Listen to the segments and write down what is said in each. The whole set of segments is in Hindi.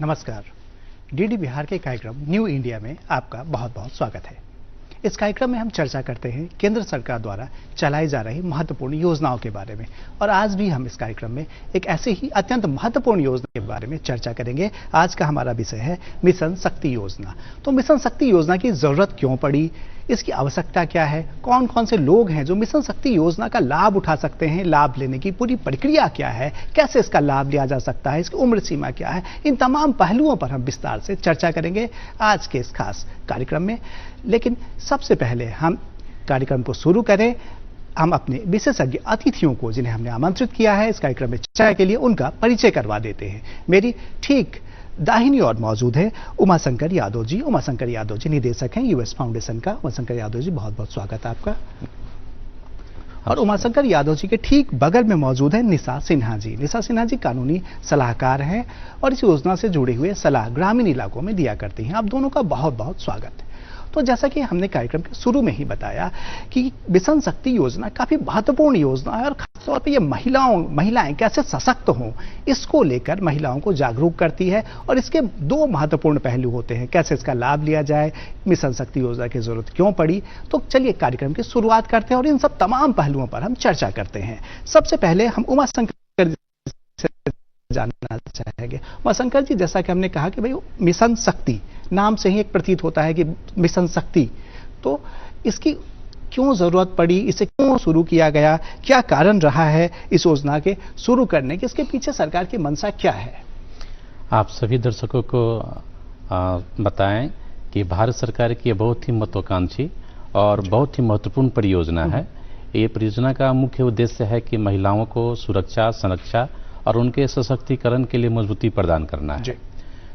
नमस्कार। डीडी बिहार के कार्यक्रम न्यू इंडिया में आपका बहुत बहुत स्वागत है। इस कार्यक्रम में हम चर्चा करते हैं केंद्र सरकार द्वारा चलाई जा रही महत्वपूर्ण योजनाओं के बारे में, और आज भी हम इस कार्यक्रम में एक ऐसे ही अत्यंत महत्वपूर्ण योजना के बारे में चर्चा करेंगे। आज का हमारा विषय है मिशन शक्ति योजना। तो मिशन शक्ति योजना की जरूरत क्यों पड़ी, इसकी आवश्यकता क्या है, कौन कौन से लोग हैं जो मिशन शक्ति योजना का लाभ उठा सकते हैं, लाभ लेने की पूरी प्रक्रिया क्या है, कैसे इसका लाभ लिया जा सकता है, इसकी उम्र सीमा क्या है, इन तमाम पहलुओं पर हम विस्तार से चर्चा करेंगे आज के इस खास कार्यक्रम में। लेकिन सबसे पहले हम कार्यक्रम को शुरू करें, हम अपने विशेषज्ञ अतिथियों को जिन्हें हमने आमंत्रित किया है इस कार्यक्रम में चर्चा के लिए, उनका परिचय करवा देते हैं। मेरी ठीक दाहिनी ओर मौजूद है उमाशंकर यादव जी। उमाशंकर यादव जी निदेशक हैं यूएस फाउंडेशन का। उमाशंकर यादव जी बहुत बहुत स्वागत है आपका। और उमाशंकर यादव जी के ठीक बगल में मौजूद है निशा सिन्हा जी। निशा सिन्हा जी कानूनी सलाहकार हैं और इस योजना से जुड़े हुए सलाह ग्रामीण इलाकों में दिया करती हैं। आप दोनों का बहुत बहुत स्वागत है। तो जैसा कि हमने कार्यक्रम के शुरू में ही बताया कि मिशन शक्ति योजना काफी महत्वपूर्ण योजना है और खासतौर पर ये महिलाएं कैसे सशक्त हों, इसको लेकर महिलाओं को जागरूक करती है। और इसके दो महत्वपूर्ण पहलू होते हैं, कैसे इसका लाभ लिया जाए, मिशन शक्ति योजना की जरूरत क्यों पड़ी। तो चलिए कार्यक्रम की शुरुआत करते हैं और इन सब तमाम पहलुओं पर हम चर्चा करते हैं। सबसे पहले हम उमाशंकर से जानना चाहेंगे। उमाशंकर जी, जैसा कि हमने कहा कि भाई मिशन शक्ति नाम से ही एक प्रतीत होता है कि मिशन शक्ति, तो इसकी क्यों जरूरत पड़ी, इसे क्यों शुरू किया गया, क्या कारण रहा है इस योजना के शुरू करने के, इसके पीछे सरकार की मंशा क्या है? आप सभी दर्शकों को बताएं कि भारत सरकार की बहुत ही महत्वाकांक्षी और बहुत ही महत्वपूर्ण परियोजना है। ये परियोजना का मुख्य उद्देश्य है कि महिलाओं को सुरक्षा, संरक्षा और उनके सशक्तिकरण के लिए मजबूती प्रदान करना है।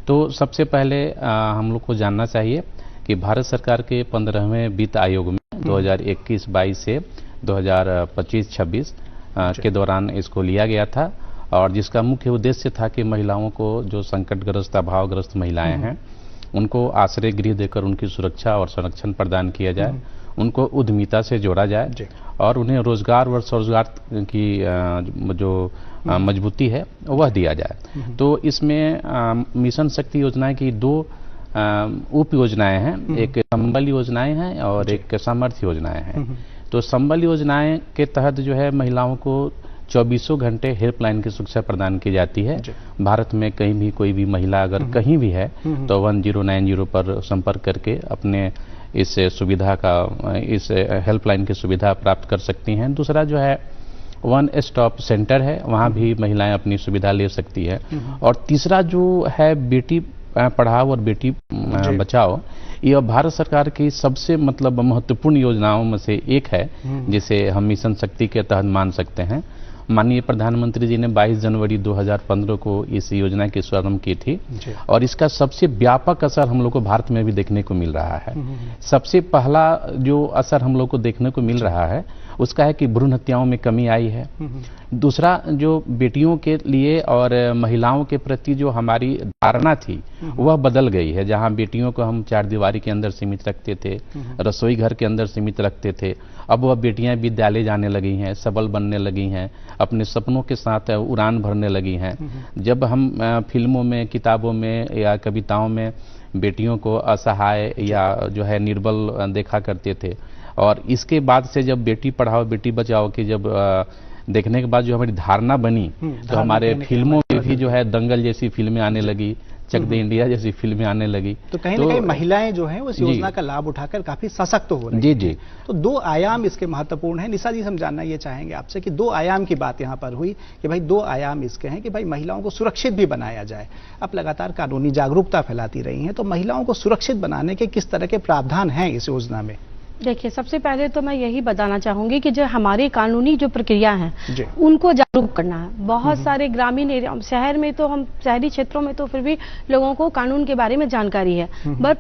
तो सबसे पहले हम लोग को जानना चाहिए कि भारत सरकार के 15वें वित्त आयोग में 2021-22 से 2025-26 के दौरान इसको लिया गया था, और जिसका मुख्य उद्देश्य था कि महिलाओं को, जो संकटग्रस्त अभावग्रस्त महिलाएं हैं, उनको आश्रय गृह देकर उनकी सुरक्षा और संरक्षण प्रदान किया जाए, उनको उद्यमिता से जोड़ा जाए और उन्हें रोजगार व स्वरोजगार की जो मजबूती है वह दिया जाए। तो इसमें मिशन शक्ति योजना की दो उप योजनाएं हैं, एक संबल योजनाएं हैं और एक सामर्थ्य योजनाएं हैं। तो संबल योजनाएं के तहत जो है महिलाओं को 24 घंटे हेल्पलाइन की सुरक्षा प्रदान की जाती है। भारत में कहीं भी कोई भी महिला अगर कहीं भी है तो 1090 पर संपर्क करके अपने इस सुविधा का, इस हेल्पलाइन की सुविधा प्राप्त कर सकती हैं। दूसरा जो है वन स्टॉप सेंटर है, वहाँ भी महिलाएं अपनी सुविधा ले सकती है। और तीसरा जो है बेटी पढ़ाओ और बेटी बचाओ, यह भारत सरकार की सबसे महत्वपूर्ण योजनाओं में से एक है, जिसे हम मिशन शक्ति के तहत मान सकते हैं। माननीय प्रधानमंत्री जी ने 22 जनवरी 2015 को इस योजना की शुभारंभ की थी और इसका सबसे व्यापक असर हम लोग को भारत में भी देखने को मिल रहा है। सबसे पहला जो असर हम लोग को देखने को मिल रहा है उसका है कि भ्रूण हत्याओं में कमी आई है। दूसरा, जो बेटियों के लिए और महिलाओं के प्रति जो हमारी धारणा थी वह बदल गई है। जहां बेटियों को हम चार दीवारी के अंदर सीमित रखते थे, रसोई घर के अंदर सीमित रखते थे, अब वह बेटियां विद्यालय जाने लगी हैं, सबल बनने लगी हैं, अपने सपनों के साथ उड़ान भरने लगी हैं। जब हम फिल्मों में, किताबों में या कविताओं में बेटियों को असहाय या जो है निर्बल देखा करते थे, और इसके बाद से जब बेटी पढ़ाओ बेटी बचाओ की जब देखने के बाद जो हमारी धारणा बनी, तो हमारे फिल्मों में भी जो है दंगल जैसी फिल्में आने लगी, चक दे इंडिया जैसी फिल्में आने लगी। तो कहीं ना कहीं महिलाएं जो हैं उस योजना का लाभ उठाकर काफी सशक्त हो रही हैं। जी। तो दो आयाम इसके महत्वपूर्ण हैं। निशा जी, हम जानना ये चाहेंगे आपसे कि दो आयाम की बात यहाँ पर हुई कि भाई दो आयाम इसके हैं कि भाई महिलाओं को सुरक्षित भी बनाया जाए। आप लगातार कानूनी जागरूकता फैलाती रही हैं, तो महिलाओं को सुरक्षित बनाने के किस तरह के प्रावधान हैं इस योजना में? देखिए, सबसे पहले तो मैं यही बताना चाहूंगी कि जो हमारी कानूनी जो प्रक्रिया है उनको जागरूक करना है। बहुत सारे ग्रामीण एरिया, शहर में तो हम शहरी क्षेत्रों में तो फिर भी लोगों को कानून के बारे में जानकारी है, बट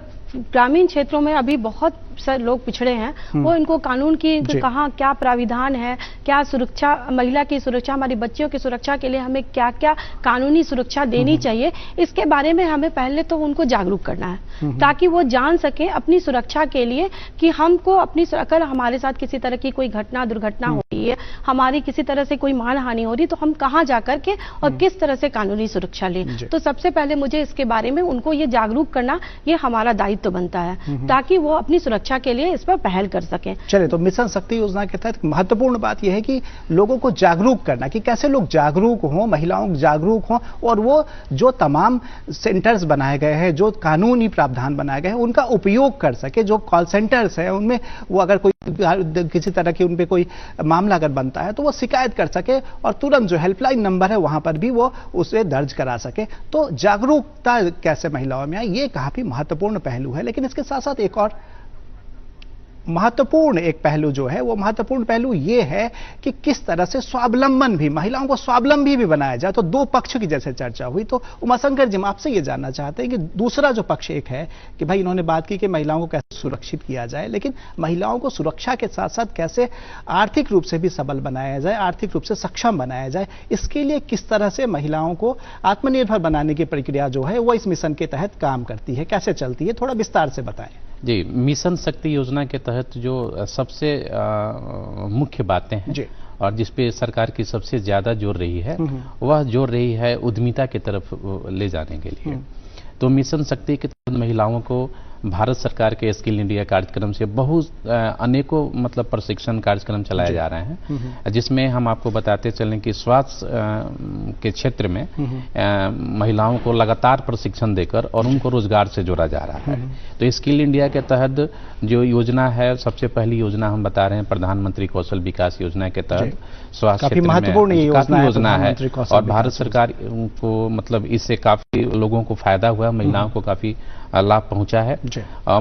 ग्रामीण क्षेत्रों में अभी बहुत लोग पिछड़े हैं वो इनको कानून की कहाँ क्या प्राविधान है, क्या सुरक्षा, महिला की सुरक्षा, हमारी बच्चियों की सुरक्षा के लिए हमें क्या क्या कानूनी सुरक्षा देनी चाहिए, इसके बारे में हमें पहले तो उनको जागरूक करना है ताकि वो जान सके अपनी सुरक्षा के लिए कि हमको अपनी, अगर हमारे साथ किसी तरह की कोई घटना दुर्घटना हो रही है, हमारी किसी तरह से कोई मानहानि हो रही है, तो हम कहाँ जाकर के और किस तरह से कानूनी सुरक्षा लें। तो सबसे पहले मुझे इसके बारे में उनको ये जागरूक करना, ये हमारा दायित्व बनता है ताकि वो अपनी सुरक्षा के लिए इस पर पहल कर सकें। चलिए, तो मिशन शक्ति योजना के तहत महत्वपूर्ण बात यह है कि लोगों को जागरूक करना, कि कैसे लोग जागरूक हों, महिलाओं जागरूक हों, और वो जो तमाम सेंटर्स बनाए गए हैं, जो कानूनी प्रावधान बनाए गए हैं, उनका उपयोग कर सके। जो कॉल सेंटर्स है उनमें वो अगर कोई किसी तरह की उन पे कोई मामला अगर बनता है तो वो शिकायत कर सके और तुरंत जो हेल्पलाइन नंबर है वहां पर भी वो उसे दर्ज करा सके। तो जागरूकता कैसे महिलाओं में आए, ये काफी महत्वपूर्ण पहलू है। लेकिन इसके साथ साथ एक और महत्वपूर्ण एक पहलू जो है, वो महत्वपूर्ण पहलू ये है कि किस तरह से स्वावलंबन भी, महिलाओं को स्वावलंबी भी बनाया जाए। तो दो पक्ष की जैसे चर्चा हुई, तो उमाशंकर जी, हम आपसे ये जानना चाहते हैं कि दूसरा जो पक्ष एक है कि भाई इन्होंने बात की कि महिलाओं को कैसे सुरक्षित किया जाए, लेकिन महिलाओं को सुरक्षा के साथ साथ कैसे आर्थिक रूप से भी सबल बनाया जाए, आर्थिक रूप से सक्षम बनाया जाए, इसके लिए किस तरह से महिलाओं को आत्मनिर्भर बनाने की प्रक्रिया जो है वो इस मिशन के तहत काम करती है, कैसे चलती है, थोड़ा विस्तार से बताएं। जी, मिशन शक्ति योजना के तहत जो सबसे मुख्य बातें हैं और जिस पे सरकार की सबसे ज्यादा जोर रही है, वह जोर रही है उद्यमिता की तरफ ले जाने के लिए। तो मिशन शक्ति के तहत महिलाओं को भारत सरकार के स्किल इंडिया कार्यक्रम से बहुत अनेकों मतलब प्रशिक्षण कार्यक्रम चलाए जा रहे हैं, जिसमें हम आपको बताते चलें कि स्वास्थ्य के क्षेत्र में महिलाओं को लगातार प्रशिक्षण देकर और उनको रोजगार से जोड़ा जा रहा है। तो स्किल इंडिया के तहत जो योजना है, सबसे पहली योजना हम बता रहे हैं प्रधानमंत्री कौशल विकास योजना के तहत स्वास्थ्य क्षेत्र में काफी योजना है और भारत सरकार को मतलब इससे काफी लोगों को फायदा हुआ, महिलाओं को काफी लाभ पहुंचा है।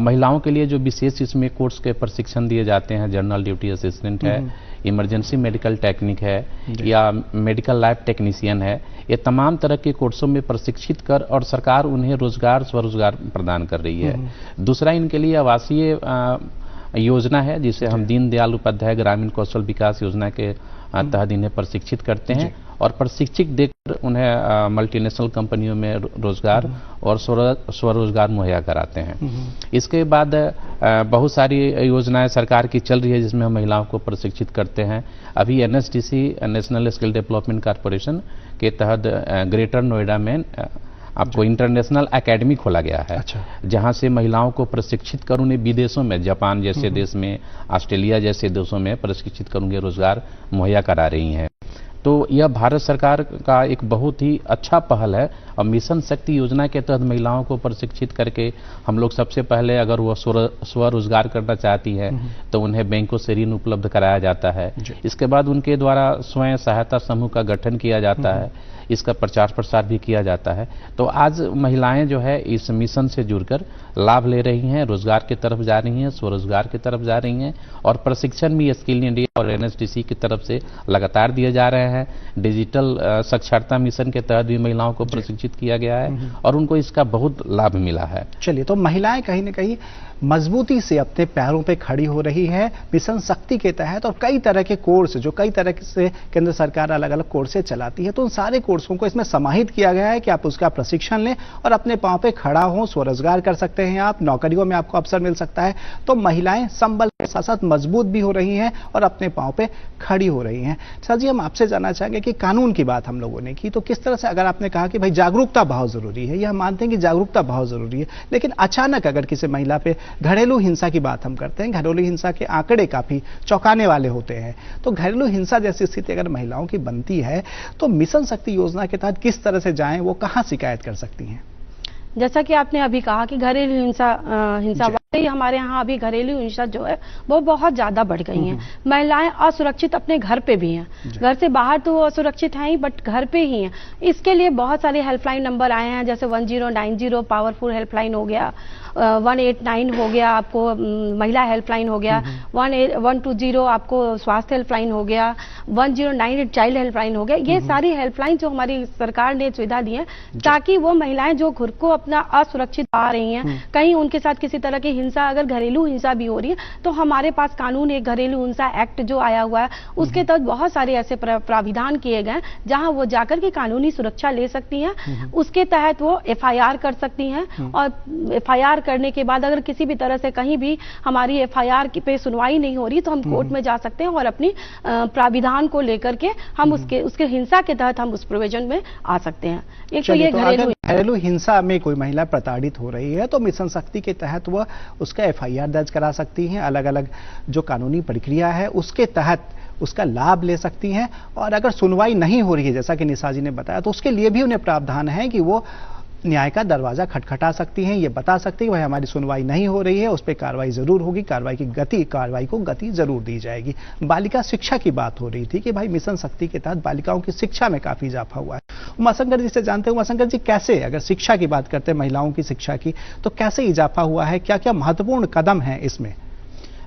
महिलाओं के लिए जो विशेष इसमें कोर्स के प्रशिक्षण दिए जाते हैं, जनरल ड्यूटी असिस्टेंट है, इमरजेंसी मेडिकल टेक्निक है या मेडिकल लैब टेक्नीशियन है, ये तमाम तरह के कोर्सों में प्रशिक्षित कर और सरकार उन्हें रोजगार स्वरोजगार प्रदान कर रही है। दूसरा, इनके लिए आवासीय योजना है जिसे हम दीनदयाल उपाध्याय ग्रामीण कौशल विकास योजना के तहत इन्हें प्रशिक्षित करते हैं और प्रशिक्षित देकर उन्हें मल्टीनेशनल कंपनियों में रोजगार और स्वरोजगार मुहैया कराते हैं। इसके बाद बहुत सारी योजनाएं सरकार की चल रही है जिसमें हम महिलाओं को प्रशिक्षित करते हैं। अभी NSDC national skill development corporation के तहत ग्रेटर नोएडा में आपको इंटरनेशनल एकेडमी खोला गया है। जहां से महिलाओं को प्रशिक्षित कर उन्हें विदेशों में, जापान जैसे देश में, ऑस्ट्रेलिया जैसे देशों में प्रशिक्षित कर उन्हें रोजगार मुहैया करा रही हैं। तो यह भारत सरकार का एक बहुत ही अच्छा पहल है और मिशन शक्ति योजना के तहत महिलाओं को प्रशिक्षित करके हम लोग सबसे पहले अगर वह स्वरोजगार करना चाहती है तो उन्हें बैंकों से ऋण उपलब्ध कराया जाता है। इसके बाद उनके द्वारा स्वयं सहायता समूह का गठन किया जाता है, इसका प्रचार प्रसार भी किया जाता है। तो आज महिलाएं जो है इस मिशन से जुड़कर लाभ ले रही हैं, रोजगार की तरफ जा रही हैं, स्वरोजगार की तरफ जा रही हैं और प्रशिक्षण भी स्किल इंडिया और NSDC की तरफ से लगातार दिए जा रहे हैं। डिजिटल साक्षरता मिशन के तहत भी महिलाओं को प्रशिक्षित किया गया है और उनको इसका बहुत लाभ मिला है। चलिए, तो महिलाएं कहीं ना कहीं मजबूती से अपने पैरों पे खड़ी हो रही है मिशन शक्ति के तहत और कई तरह के कोर्स, जो कई तरह से केंद्र सरकार अलग अलग कोर्सेज चलाती है, तो उन सारे कोर्सों को इसमें समाहित किया गया है कि आप उसका प्रशिक्षण लें और अपने पांव पे खड़ा हो, स्वरोजगार कर सकते हैं, आप नौकरियों में आपको अवसर मिल सकता है। तो महिलाएं संबल के साथ साथ मजबूत भी हो रही हैं और अपने पांव पे खड़ी हो रही हैं। सर जी, हम आपसे जानना चाहेंगे कि कानून की बात हम लोगों ने की, तो किस तरह से, अगर आपने कहा कि भाई जागरूकता बहुत जरूरी है, यह हम मानते हैं कि जागरूकता बहुत जरूरी है, लेकिन अचानक अगर किसी महिला पे घरेलू हिंसा की बात हम करते हैं, घरेलू हिंसा के आंकड़े काफी चौंकाने वाले होते हैं, तो घरेलू हिंसा जैसी स्थिति अगर महिलाओं की बनती है तो मिशन शक्ति योजना के तहत किस तरह से जाएं, वो कहां शिकायत कर सकती हैं? जैसा कि आपने अभी कहा कि घरेलू हिंसा वाकई हमारे यहाँ अभी घरेलू हिंसा जो है वो बहुत ज्यादा बढ़ गई हैं। महिलाएं असुरक्षित अपने घर पे भी हैं, घर से बाहर तो असुरक्षित हैं ही, बट घर पे ही हैं। इसके लिए बहुत सारे हेल्पलाइन नंबर आए हैं, जैसे 1090 पावरफुल हेल्पलाइन हो गया, 189 हो गया, आपको महिला हेल्पलाइन हो गया, 120 आपको स्वास्थ्य हेल्पलाइन हो गया, 1098 चाइल्ड हेल्पलाइन हो गया। ये सारी हेल्पलाइन जो हमारी सरकार ने सुविधा दी है ताकि वो महिलाएं जो घर को अपना असुरक्षित पा रही हैं, कहीं उनके साथ किसी तरह की हिंसा अगर घरेलू हिंसा भी हो रही है तो हमारे पास कानून है, घरेलू हिंसा एक्ट जो आया हुआ है उसके तहत बहुत सारे ऐसे प्राविधान किए गए जहां वो जाकर के कानूनी सुरक्षा ले सकती हैं। उसके तहत वो एफआईआर कर सकती हैं और एफआईआर करने के बाद अगर किसी भी तरह से कहीं भी हमारी एफआईआर पे सुनवाई नहीं हो रही तो हम कोर्ट में जा सकते हैं और अपनी प्राविधान को लेकर के हम उसके हिंसा के तहत हम उस प्रोविजन में आ सकते हैं। एक तो ये घरेलू हिंसा में कोई महिला प्रताड़ित हो रही है तो मिशन शक्ति के तहत वह उसका एफआईआर दर्ज करा सकती हैं, अलग अलग जो कानूनी प्रक्रिया है उसके तहत उसका लाभ ले सकती हैं। और अगर सुनवाई नहीं हो रही है जैसा कि निशा जी ने बताया तो उसके लिए भी उन्हें प्रावधान है कि वो न्याय का दरवाजा खटखटा सकती हैं, ये बता सकती है भाई हमारी सुनवाई नहीं हो रही है, उस पर कार्रवाई जरूर होगी, कार्रवाई को गति जरूर दी जाएगी। बालिका शिक्षा की बात हो रही थी कि भाई मिशन शक्ति के तहत बालिकाओं की शिक्षा में काफी इजाफा हुआ है। उमाशंकर जी से जानते हैं, उमाशंकर जी कैसे, अगर शिक्षा की बात करते हैं महिलाओं की शिक्षा की, तो कैसे इजाफा हुआ है, क्या क्या महत्वपूर्ण कदम है इसमें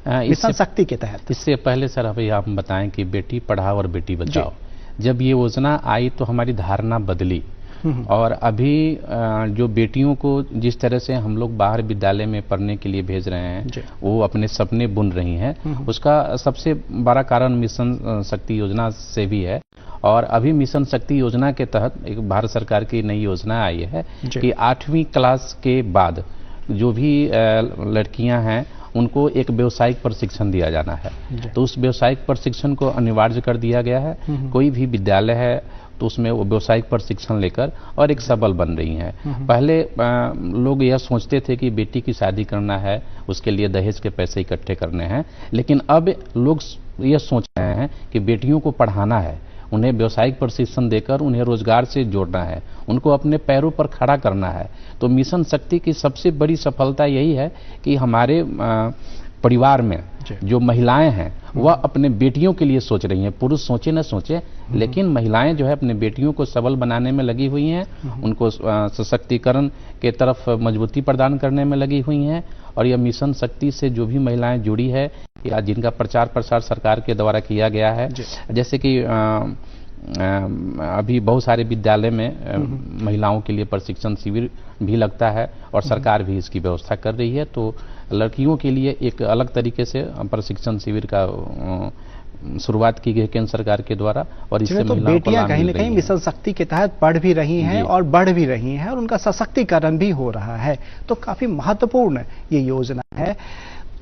मिशन शक्ति के तहत? इससे पहले सर अभी आप बताएं कि बेटी पढ़ाओ और बेटी बचाओ, जब ये योजना आई तो हमारी धारणा बदली और अभी जो बेटियों को जिस तरह से हम लोग बाहर विद्यालय में पढ़ने के लिए भेज रहे हैं, वो अपने सपने बुन रही हैं, उसका सबसे बड़ा कारण मिशन शक्ति योजना से भी है। और अभी मिशन शक्ति योजना के तहत एक भारत सरकार की नई योजना आई है कि 8वीं क्लास के बाद जो भी लड़कियां हैं उनको एक व्यावसायिक प्रशिक्षण दिया जाना है। तो उस व्यावसायिक प्रशिक्षण को अनिवार्य कर दिया गया है। कोई भी विद्यालय है तो उसमें वो व्यावसायिक प्रशिक्षण लेकर और एक सबल बन रही हैं। पहले लोग यह सोचते थे कि बेटी की शादी करना है उसके लिए दहेज के पैसे इकट्ठे करने हैं, लेकिन अब लोग यह सोच रहे हैं कि बेटियों को पढ़ाना है, उन्हें व्यावसायिक प्रशिक्षण देकर उन्हें रोजगार से जोड़ना है, उनको अपने पैरों पर खड़ा करना है। तो मिशन शक्ति की सबसे बड़ी सफलता यही है कि हमारे परिवार में जो महिलाएं हैं वह अपने बेटियों के लिए सोच रही हैं। पुरुष सोचे न सोचे, लेकिन महिलाएं जो है अपने बेटियों को सबल बनाने में लगी हुई हैं, उनको सशक्तिकरण के तरफ मजबूती प्रदान करने में लगी हुई हैं। और यह मिशन शक्ति से जो भी महिलाएं जुड़ी है या जिनका प्रचार प्रसार सरकार के द्वारा किया गया है, जैसे कि अभी बहुत सारे विद्यालय में महिलाओं के लिए प्रशिक्षण शिविर भी लगता है और सरकार भी इसकी व्यवस्था कर रही है। तो लड़कियों के लिए एक अलग तरीके से प्रशिक्षण शिविर का शुरुआत की गई केंद्र सरकार के द्वारा। और इससे तो बेटियां कहीं न कहीं मिशन शक्ति के तहत पढ़ भी रही हैं और बढ़ भी रही हैं और उनका सशक्तिकरण भी हो रहा है, तो काफी महत्वपूर्ण ये योजना है।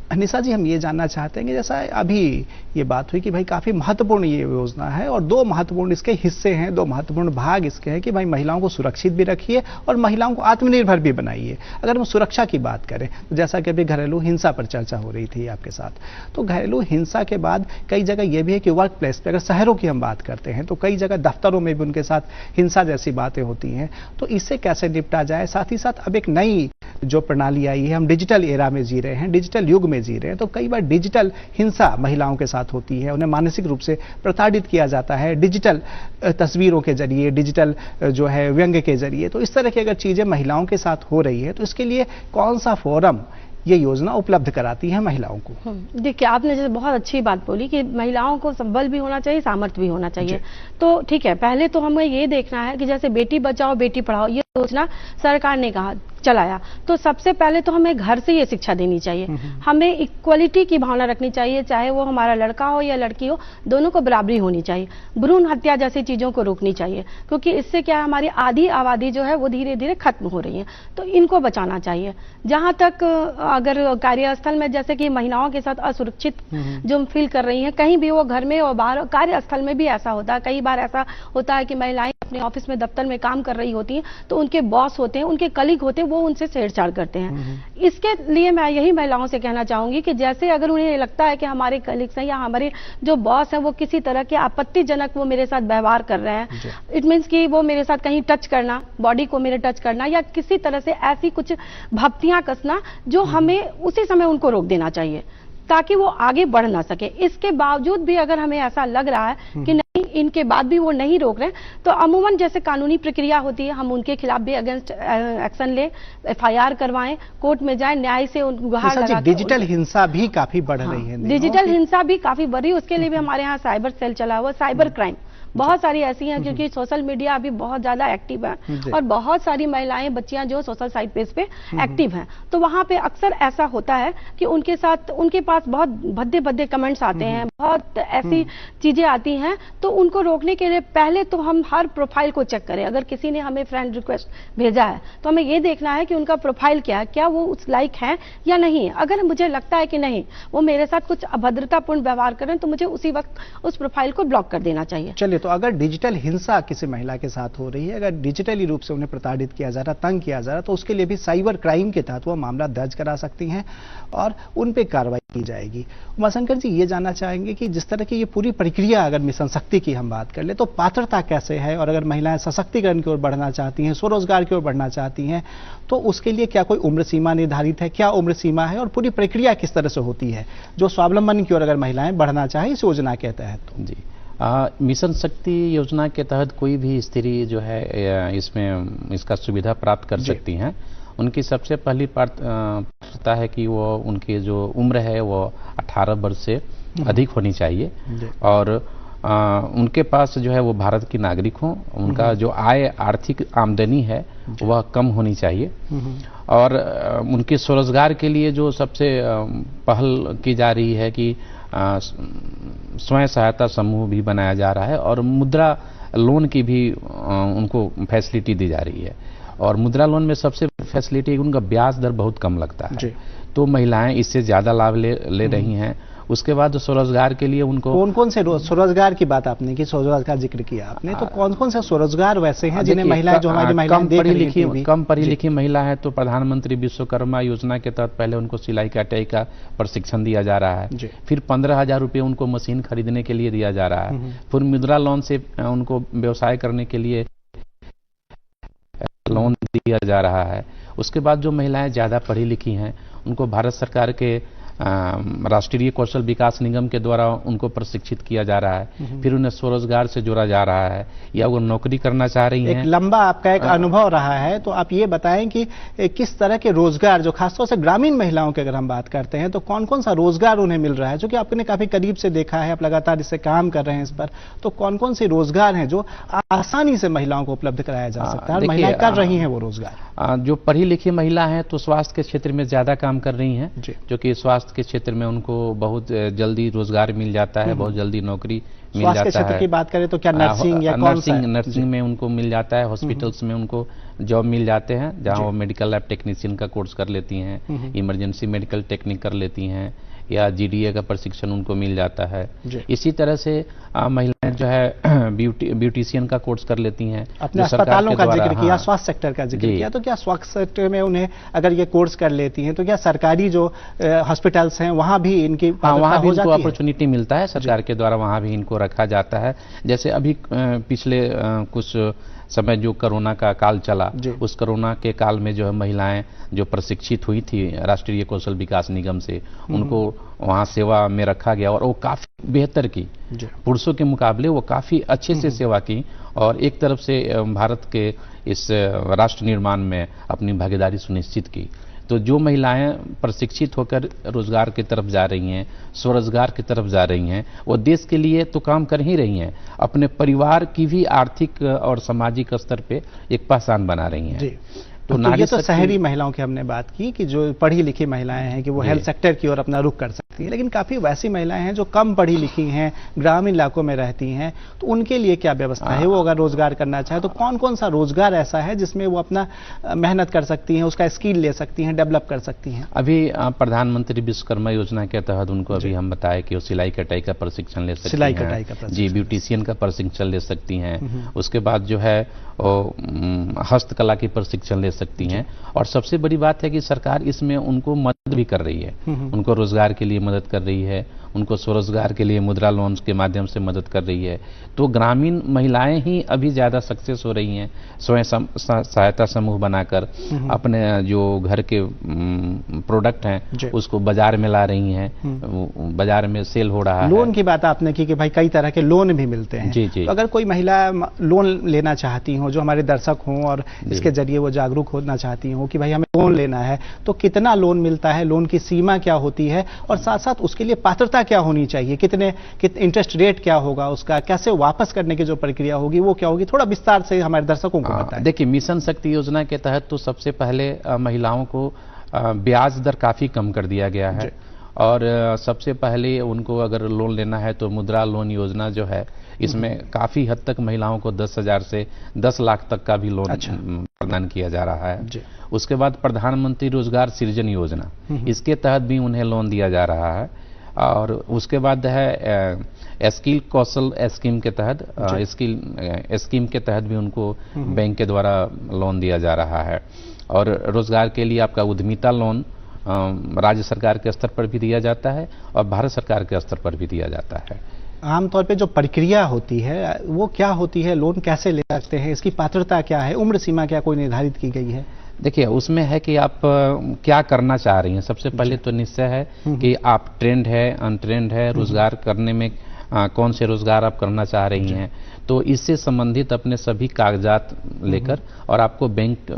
निशा जी, हम ये जानना चाहते हैं कि जैसा अभी ये बात हुई कि भाई काफी महत्वपूर्ण ये योजना है और दो महत्वपूर्ण इसके हिस्से हैं, दो महत्वपूर्ण भाग इसके हैं कि भाई महिलाओं को सुरक्षित भी रखिए और महिलाओं को आत्मनिर्भर भी बनाइए। अगर हम सुरक्षा की बात करें तो जैसा कि अभी घरेलू हिंसा पर चर्चा हो रही थी आपके साथ, तो घरेलू हिंसा के बाद कई जगह ये भी है कि वर्क प्लेस पे, अगर शहरों की हम बात करते हैं तो कई जगह दफ्तरों में भी उनके साथ हिंसा जैसी बातें होती हैं, तो इससे कैसे निपटा जाए। साथ ही साथ अब एक नई जो प्रणाली आई है, हम डिजिटल एरा में जी रहे हैं, डिजिटल युग में जी रहे हैं, तो कई बार डिजिटल हिंसा महिलाओं के साथ होती है, उन्हें मानसिक रूप से प्रताड़ित किया जाता है डिजिटल तस्वीरों के जरिए, डिजिटल जो है व्यंग्य के जरिए। तो इस तरह की अगर चीजें महिलाओं के साथ हो रही है तो इसके लिए कौन सा फोरम ये योजना उपलब्ध कराती है महिलाओं को? देखिए, आपने जैसे बहुत अच्छी बात बोली कि महिलाओं को संबल भी होना चाहिए, सामर्थ्य भी होना चाहिए। तो ठीक है, पहले तो हमें ये देखना है कि जैसे बेटी बचाओ बेटी पढ़ाओ ये योजना सरकार ने कहा चलाया, तो सबसे पहले तो हमें घर से ये शिक्षा देनी चाहिए। हमें इक्वलिटी की भावना रखनी चाहिए, चाहे वो हमारा लड़का हो या लड़की हो, दोनों को बराबरी होनी चाहिए। भ्रूण हत्या जैसी चीजों को रोकनी चाहिए, क्योंकि इससे क्या है, हमारी आधी आबादी जो है वो धीरे धीरे खत्म हो रही है, तो इनको बचाना चाहिए। जहां तक अगर कार्यस्थल में जैसे कि महिलाओं के साथ असुरक्षित जो फील कर रही हैं, कहीं भी वो घर में और बाहर कार्यस्थल में भी ऐसा होता है, कई बार ऐसा होता है कि महिलाएं अपने ऑफिस में दफ्तर में काम कर रही होती हैं तो उनके बॉस होते हैं, उनके कलीग होते हैं, वो उनसे छेड़छाड़ करते हैं। इसके लिए मैं यही महिलाओं से कहना चाहूंगी कि जैसे अगर उन्हें लगता है कि हमारे कलीग्स हैं या हमारे जो बॉस हैं वो किसी तरह के आपत्तिजनक वो मेरे साथ व्यवहार कर रहे हैं, इट मीन्स कि वो मेरे साथ कहीं टच करना, बॉडी को मेरे टच करना या किसी तरह से ऐसी कुछ भप्तियां कसना, जो हमें उसी समय उनको रोक देना चाहिए ताकि वो आगे बढ़ ना सके। इसके बावजूद भी अगर हमें ऐसा लग रहा है कि नहीं, इनके बाद भी वो नहीं रोक रहे, तो अमूमन जैसे कानूनी प्रक्रिया होती है, हम उनके खिलाफ भी अगेंस्ट एक्शन ले, एफआईआर करवाएं, कोर्ट में जाएं, न्याय से गुहार लगा। डिजिटल हिंसा भी काफी बढ़ रही है। डिजिटल हिंसा भी काफी बढ़ रही है, उसके लिए भी हमारे यहाँ साइबर सेल चला हुआ, साइबर क्राइम बहुत सारी ऐसी हैं क्योंकि सोशल मीडिया अभी बहुत ज्यादा एक्टिव है और बहुत सारी महिलाएं बच्चियां जो सोशल साइट पेज पे एक्टिव हैं, तो वहां पे अक्सर ऐसा होता है कि उनके साथ उनके पास बहुत भद्दे भद्दे कमेंट्स आते हैं, बहुत ऐसी चीजें आती हैं। तो उनको रोकने के लिए पहले तो हम हर प्रोफाइल को चेक करें। अगर किसी ने हमें फ्रेंड रिक्वेस्ट भेजा है तो हमें ये देखना है कि उनका प्रोफाइल क्या है, क्या वो उस लाइक है या नहीं। अगर मुझे लगता है कि नहीं वो मेरे साथ कुछ अभद्रतापूर्ण व्यवहार करें तो मुझे उसी वक्त उस प्रोफाइल को ब्लॉक कर देना चाहिए। चलिए, तो अगर डिजिटल हिंसा किसी महिला के साथ हो रही है, अगर डिजिटली रूप से उन्हें प्रताड़ित किया जा रहा, तंग किया जा रहा, तो उसके लिए भी साइबर क्राइम के तहत वो मामला दर्ज करा सकती हैं और उन पे कार्रवाई की जाएगी। उमाशंकर जी, ये जानना चाहेंगे कि जिस तरह की ये पूरी प्रक्रिया, अगर मिशन शक्ति की हम बात कर ले, तो पात्रता कैसे है, और अगर महिलाएं सशक्तिकरण की ओर बढ़ना चाहती हैं, स्वरोजगार की ओर बढ़ना चाहती हैं, तो उसके लिए क्या कोई उम्र सीमा निर्धारित है, क्या उम्र सीमा है, और पूरी प्रक्रिया किस तरह से होती है जो स्वावलंबन की ओर अगर महिलाएं बढ़ना चाहें इस योजना के तहत? तो जी, मिशन शक्ति योजना के तहत कोई भी स्त्री जो है इसमें इसका सुविधा प्राप्त कर सकती हैं। उनकी सबसे पहली पात्रता है कि वो उनकी जो उम्र है वो 18 वर्ष से अधिक होनी चाहिए और उनके पास जो है वो भारत की नागरिक हों, उनका जो आय आर्थिक आमदनी है वह कम होनी चाहिए और उनके स्वरोजगार के लिए जो सबसे पहल की जा रही है कि स्वयं सहायता समूह भी बनाया जा रहा है और मुद्रा लोन की भी उनको फैसिलिटी दी जा रही है। और मुद्रा लोन में सबसे फैसिलिटी उनका ब्याज दर बहुत कम लगता है, तो महिलाएं इससे ज्यादा लाभ ले रही हैं। उसके बाद स्वरोजगार के लिए उनको कौन से स्वरोजगार की बात आपने की, स्वरोजगार का जिक्र किया आपने, तो कौन से स्वरोजगार वैसे हैं जिन्हें महिलाएं, जो हमारी महिलाएं कम पढ़ी लिखी महिला है, तो प्रधानमंत्री विश्वकर्मा योजना के तहत पहले उनको सिलाई कटाई का प्रशिक्षण दिया जा रहा है, फिर 15,000 रुपये उनको मशीन खरीदने के लिए दिया जा रहा है, फिर मुद्रा लोन से उनको व्यवसाय करने के लिए लोन दिया जा रहा है। उसके बाद जो महिलाएं ज्यादा पढ़ी लिखी हैं उनको भारत सरकार के राष्ट्रीय कौशल विकास निगम के द्वारा उनको प्रशिक्षित किया जा रहा है, फिर उन्हें स्वरोजगार से जोड़ा जा रहा है या वो नौकरी करना चाह रही हैं। एक लंबा आपका एक अनुभव रहा है, तो आप ये बताएं कि किस तरह के रोजगार, जो खासतौर से ग्रामीण महिलाओं की अगर हम बात करते हैं, तो कौन कौन सा रोजगार उन्हें मिल रहा है, जो कि आपने काफी करीब से देखा है, आप लगातार इससे काम कर रहे हैं इस पर, तो कौन कौन से रोजगार हैं जो आसानी से महिलाओं को उपलब्ध कराया जा सकता है और महिलाएं कर रही हैं वो रोजगार? जो पढ़ी लिखी महिला है तो स्वास्थ्य के क्षेत्र में ज्यादा काम कर रही हैं, जो कि स्वास्थ्य के क्षेत्र में उनको बहुत जल्दी रोजगार मिल जाता है, बहुत जल्दी नौकरी मिल जाता है। क्षेत्र की बात करें तो क्या नर्सिंग या नर्सिंग में उनको मिल जाता है, हॉस्पिटल्स में उनको जॉब मिल जाते हैं जहां वो मेडिकल लैब टेक्नीशियन का कोर्स कर लेती हैं, इमरजेंसी मेडिकल टेक्निक कर लेती हैं या जीडीए का प्रशिक्षण उनको मिल जाता है। इसी तरह से महिलाएं जो है ब्यूटिशियन का कोर्स कर लेती हैं। अपने अस्पतालों का जिक्र किया, स्वास्थ्य सेक्टर का जिक्र किया, तो क्या स्वास्थ्य सेक्टर में उन्हें अगर ये कोर्स कर लेती हैं तो क्या सरकारी जो हॉस्पिटल्स हैं वहां भी इनकी वहां भी इनको अपॉर्चुनिटी मिलता है, सरकार के द्वारा वहां भी इनको रखा जाता है। जैसे अभी पिछले कुछ समय जो कोरोना का काल चला, उस कोरोना के काल में जो है महिलाएं जो प्रशिक्षित हुई थी राष्ट्रीय कौशल विकास निगम से, उनको वहां सेवा में रखा गया और वो काफी बेहतर की, पुरुषों के मुकाबले वो काफी अच्छे से सेवा की और एक तरफ से भारत के इस राष्ट्र निर्माण में अपनी भागीदारी सुनिश्चित की। तो जो महिलाएं प्रशिक्षित होकर रोजगार की तरफ जा रही हैं, स्वरोजगार की तरफ जा रही हैं, वो देश के लिए तो काम कर ही रही हैं, अपने परिवार की भी आर्थिक और सामाजिक स्तर पे एक पहचान बना रही हैं। तो ये तो शहरी महिलाओं की हमने बात की कि जो पढ़ी लिखी महिलाएं हैं कि वो हेल्थ सेक्टर की ओर अपना रुख कर सकती हैं, लेकिन काफी वैसी महिलाएं हैं जो कम पढ़ी लिखी हैं, ग्रामीण इलाकों में रहती हैं, तो उनके लिए क्या व्यवस्था है? वो अगर रोजगार करना चाहे तो कौन कौन सा रोजगार ऐसा है जिसमें वो अपना मेहनत कर सकती हैं, उसका स्किल ले सकती हैं, डेवलप कर सकती हैं? अभी प्रधानमंत्री विश्वकर्मा योजना के तहत उनको अभी हम बताया कि वो सिलाई कटाई का प्रशिक्षण ले सकती हैं, सिलाई कटाई का जी, ब्यूटिशियन का प्रशिक्षण ले सकती हैं, उसके बाद जो है हस्तकला की प्रशिक्षण ले सकती हैं। और सबसे बड़ी बात है कि सरकार इसमें उनको मदद भी कर रही है, उनको रोजगार के लिए मदद कर रही है, उनको स्वरोजगार के लिए मुद्रा लोन के माध्यम से मदद कर रही है। तो ग्रामीण महिलाएं ही अभी ज्यादा सक्सेस हो रही हैं, स्वयं सहायता समूह बनाकर अपने जो घर के प्रोडक्ट हैं उसको बाजार में ला रही हैं, बाजार में सेल हो रहा है। लोन की बात आपने की कि भाई कई तरह के लोन भी मिलते हैं, जी जी। तो अगर कोई महिला लोन लेना चाहती हो हो, जो हमारे दर्शक हों और इसके जरिए वो जागरूक होना चाहती हों कि भाई हमें लोन लेना है, तो कितना लोन मिलता है, लोन की सीमा क्या होती है और साथ साथ उसके लिए पात्रता क्या होनी चाहिए, कितने इंटरेस्ट रेट क्या होगा उसका, कैसे वापस करने की जो प्रक्रिया होगी वो क्या होगी, थोड़ा विस्तार से हमारे दर्शकों को बताएं। देखिए, मिशन शक्ति योजना के तहत तो सबसे पहले महिलाओं को ब्याज दर काफ़ी कम कर दिया गया है और सबसे पहले उनको अगर लोन लेना है तो मुद्रा लोन योजना जो है इसमें काफ़ी हद तक महिलाओं को 10,000 से 10 लाख तक का भी लोन प्रदान किया जा रहा है। उसके बाद प्रधानमंत्री रोजगार सृजन योजना, इसके तहत भी उन्हें लोन दिया जा रहा है। और उसके बाद है स्किल कौशल स्कीम के तहत, स्किल स्कीम के तहत भी उनको बैंक के द्वारा लोन दिया जा रहा है। और रोजगार के लिए आपका उद्यमिता लोन राज्य सरकार के स्तर पर भी दिया जाता है और भारत सरकार के स्तर पर भी दिया जाता है। आमतौर पे जो प्रक्रिया होती है वो क्या होती है, लोन कैसे ले सकते हैं, इसकी पात्रता क्या है, उम्र सीमा क्या कोई निर्धारित की गई है? देखिए, उसमें है कि आप क्या करना चाह रही हैं। सबसे पहले तो निश्चय है कि आप ट्रेंड है, अनट्रेंड है, रोजगार करने में कौन से रोजगार आप करना चाह रही हैं, तो इससे संबंधित अपने सभी कागजात लेकर और आपको बैंक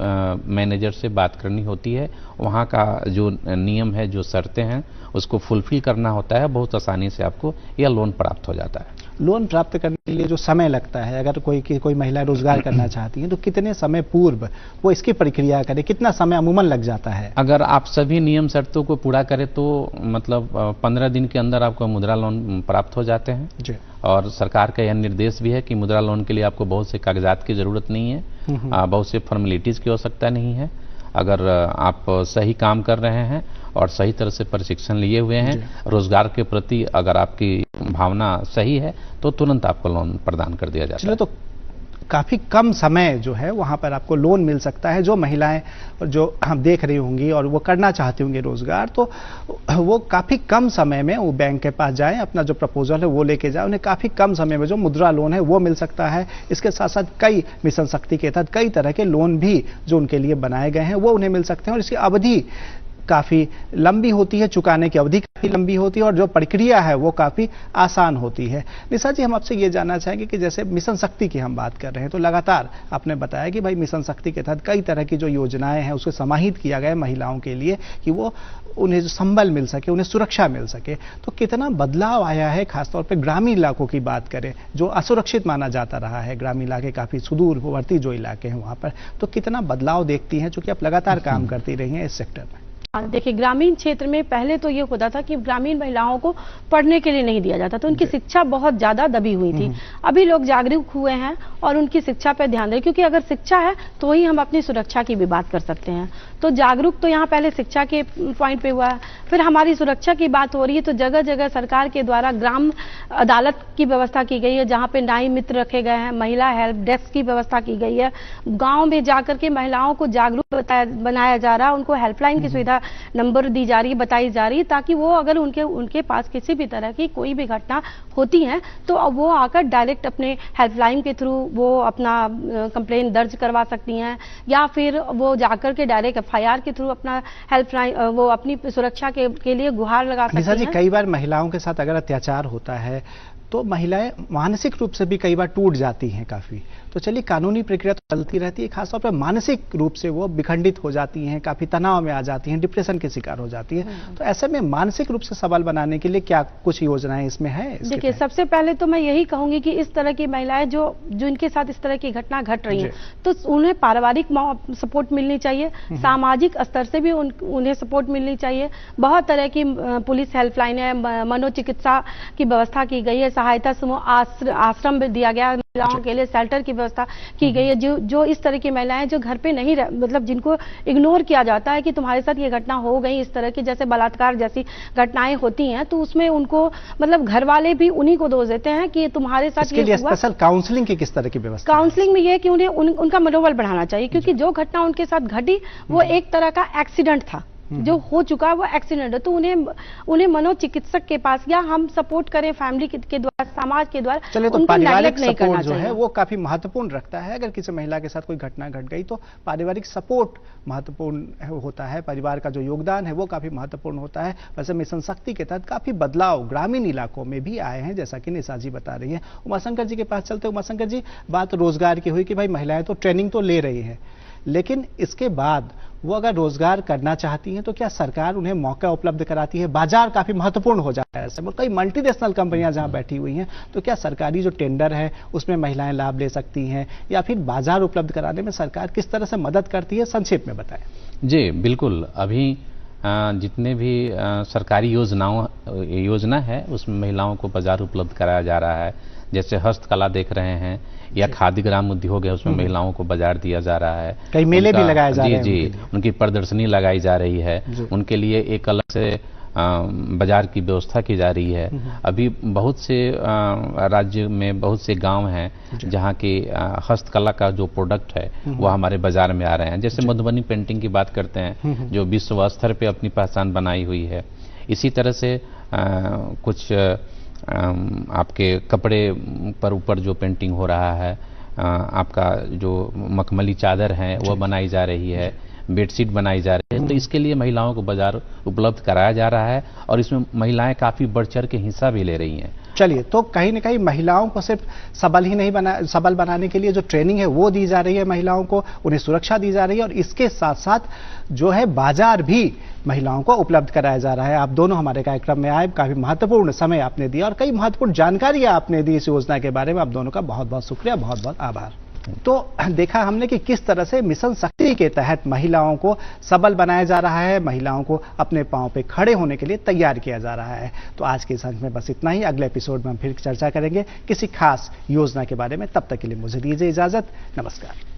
मैनेजर से बात करनी होती है। वहाँ का जो नियम है, जो शर्तें हैं, उसको फुलफिल करना होता है। बहुत आसानी से आपको यह लोन प्राप्त हो जाता है। लोन प्राप्त करने के लिए जो समय लगता है, अगर कोई महिला रोजगार करना चाहती है तो कितने समय पूर्व वो इसकी प्रक्रिया करे, कितना समय अमूमन लग जाता है? अगर आप सभी नियम शर्तों को पूरा करें तो मतलब 15 दिन के अंदर आपको मुद्रा लोन प्राप्त हो जाते हैं जी। और सरकार का यह निर्देश भी है कि मुद्रा लोन के लिए आपको बहुत से कागजात की जरूरत नहीं है, बहुत से फॉर्मेलिटीज की आवश्यकता नहीं है। अगर आप सही काम कर रहे हैं और सही तरह से प्रशिक्षण लिए हुए हैं, रोजगार के प्रति अगर आपकी भावना सही है तो तुरंत आपको लोन प्रदान कर दिया जाता है। तो काफ़ी कम समय जो है वहाँ पर आपको लोन मिल सकता है। जो महिलाएं जो हम देख रही होंगी और वो करना चाहती होंगी रोजगार, तो वो काफ़ी कम समय में वो बैंक के पास जाएं, अपना जो प्रपोजल है वो लेके जाएं, उन्हें काफ़ी कम समय में जो मुद्रा लोन है वो मिल सकता है। इसके साथ साथ कई मिशन शक्ति के तहत कई तरह के लोन भी जो उनके लिए बनाए गए हैं वो उन्हें मिल सकते हैं और इसकी अवधि काफ़ी लंबी होती है, चुकाने की अवधि काफ़ी लंबी होती है और जो प्रक्रिया है वो काफ़ी आसान होती है। निशा जी, हम आपसे ये जानना चाहेंगे कि जैसे मिशन शक्ति की हम बात कर रहे हैं तो लगातार आपने बताया कि भाई मिशन शक्ति के तहत कई तरह की जो योजनाएं हैं उसको समाहित किया गया है महिलाओं के लिए कि वो उन्हें संबल मिल सके, उन्हें सुरक्षा मिल सके। तो कितना बदलाव आया है, खासतौर पर ग्रामीण इलाकों की बात करें जो असुरक्षित माना जाता रहा है, ग्रामीण इलाके काफ़ी सुदूरवर्ती जो इलाके हैं वहाँ पर, तो कितना बदलाव देखती हैं, चूँकि आप लगातार काम करती रही हैं इस सेक्टर में? देखिए, ग्रामीण क्षेत्र में पहले तो ये होता था कि ग्रामीण महिलाओं को पढ़ने के लिए नहीं दिया जाता, तो उनकी शिक्षा बहुत ज्यादा दबी हुई थी। अभी लोग जागरूक हुए हैं और उनकी शिक्षा पर ध्यान दें, क्योंकि अगर शिक्षा है तो ही हम अपनी सुरक्षा की भी बात कर सकते हैं। तो जागरूक तो यहाँ पहले शिक्षा के पॉइंट पे हुआ है, फिर हमारी सुरक्षा की बात हो रही है तो जगह जगह सरकार के द्वारा ग्राम अदालत की व्यवस्था की गई है, जहाँ पे न्याय मित्र रखे गए हैं, महिला हेल्प डेस्क की व्यवस्था की गई है। गाँव में जाकर के महिलाओं को जागरूक बनाया जा रहा है, उनको हेल्पलाइन की सुविधा नंबर दी जा रही है, बताई जा रही है, ताकि वो अगर उनके पास किसी भी तरह की कोई भी घटना होती है तो अब वो आकर डायरेक्ट अपने हेल्पलाइन के थ्रू वो अपना कंप्लेंट दर्ज करवा सकती हैं, या फिर वो जाकर के डायरेक्ट एफआईआर के थ्रू अपना हेल्पलाइन वो अपनी सुरक्षा के लिए गुहार लगा सकती हैं। कई बार महिलाओं के साथ अगर अत्याचार होता है तो महिलाएं मानसिक रूप से भी कई बार टूट जाती हैं काफ़ी। तो चलिए, कानूनी प्रक्रिया तो चलती रहती है, खासतौर पर मानसिक रूप से वो विखंडित हो जाती हैं, काफ़ी तनाव में आ जाती हैं, डिप्रेशन के शिकार हो जाती हैं। तो ऐसे में मानसिक रूप से सबल बनाने के लिए क्या कुछ योजनाएं इसमें है? देखिए, सबसे पहले तो मैं यही कहूंगी कि इस तरह की महिलाएं जो इनके साथ इस तरह की घटना घट रही है तो उन्हें पारिवारिक सपोर्ट मिलनी चाहिए, सामाजिक स्तर से भी उन्हें सपोर्ट मिलनी चाहिए। बहुत तरह की पुलिस हेल्पलाइन है, मनोचिकित्सा की व्यवस्था की गई है, सहायता समूह आश्रम भी दिया गया, महिलाओं के लिए शेल्टर की व्यवस्था की गई है। जो इस तरह की महिलाएं जो घर पे नहीं मतलब जिनको इग्नोर किया जाता है कि तुम्हारे साथ ये घटना हो गई, इस तरह की जैसे बलात्कार जैसी घटनाएं होती हैं, तो उसमें उनको मतलब घर वाले भी उन्हीं को दोष देते हैं कि तुम्हारे साथ ये हुआ। स्पेशल काउंसलिंग की किस तरह की व्यवस्था? काउंसलिंग में ये कि उन्हें उनका मनोबल बढ़ाना चाहिए, क्योंकि जो घटना उनके साथ घटी वो एक तरह का एक्सीडेंट था, जो हो चुका है वो एक्सीडेंट है, तो उन्हें मनोचिकित्सक के पास या हम सपोर्ट करें फैमिली के द्वारा, समाज के द्वारा। चलिए, तो पारिवारिक सपोर्ट जो है वो काफी महत्वपूर्ण रखता है। अगर किसी महिला के साथ कोई घटना घट गई तो पारिवारिक सपोर्ट महत्वपूर्ण होता है, परिवार का जो योगदान है वो काफी महत्वपूर्ण होता है। वैसे मिशन शक्ति के तहत काफी बदलाव ग्रामीण इलाकों में भी आए हैं, जैसा कि निशा जी बता रही है। उमाशंकर जी के पास चलते। उमाशंकर जी, बात रोजगार की हुई कि भाई महिलाएं तो ट्रेनिंग तो ले रही हैं, लेकिन इसके बाद वो अगर रोजगार करना चाहती हैं तो क्या सरकार उन्हें मौका उपलब्ध कराती है? बाजार काफी महत्वपूर्ण हो जाता है ऐसे में। कई मल्टीनेशनल कंपनियां जहां बैठी हुई हैं, तो क्या सरकारी जो टेंडर है उसमें महिलाएं लाभ ले सकती हैं, या फिर बाजार उपलब्ध कराने में सरकार किस तरह से मदद करती है? संक्षेप में बताएं। जी बिल्कुल, अभी जितने भी सरकारी योजना है उसमें महिलाओं को बाजार उपलब्ध कराया जा रहा है। जैसे हस्तकला देख रहे हैं, या खादी ग्राम उद्योग है, उसमें महिलाओं को बाजार दिया जा रहा है। कई मेले भी लगाए जा रहे हैं। जी, उनकी प्रदर्शनी लगाई जा रही है, उनके लिए एक अलग से बाजार की व्यवस्था की जा रही है। अभी बहुत से राज्य में बहुत से गांव हैं जहां की हस्तकला का जो प्रोडक्ट है वो हमारे बाजार में आ रहे हैं। जैसे मधुबनी पेंटिंग की बात करते हैं, जो विश्व स्तर पे अपनी पहचान बनाई हुई है। इसी तरह से कुछ आपके कपड़े पर ऊपर जो पेंटिंग हो रहा है, आपका जो मखमली चादर है वो बनाई जा रही है, बेडशीट बनाई जा रही है। तो इसके लिए महिलाओं को बाजार उपलब्ध कराया जा रहा है और इसमें महिलाएं काफी बढ़ चढ़ के हिस्सा भी ले रही हैं। चलिए, तो कहीं ना कहीं महिलाओं को सिर्फ सबल बनाने के लिए जो ट्रेनिंग है वो दी जा रही है, महिलाओं को उन्हें सुरक्षा दी जा रही है, और इसके साथ साथ जो है बाजार भी महिलाओं को उपलब्ध कराया जा रहा है। आप दोनों हमारे कार्यक्रम में आए, काफी महत्वपूर्ण समय आपने दिया और कई महत्वपूर्ण जानकारी आपने दी इस योजना के बारे में। आप दोनों का बहुत बहुत शुक्रिया, बहुत बहुत आभार। तो देखा हमने कि किस तरह से मिशन शक्ति के तहत महिलाओं को सबल बनाया जा रहा है, महिलाओं को अपने पांव पे खड़े होने के लिए तैयार किया जा रहा है। तो आज के इस अंक में बस इतना ही। अगले एपिसोड में हम फिर चर्चा करेंगे किसी खास योजना के बारे में। तब तक के लिए मुझे दीजिए इजाजत। नमस्कार।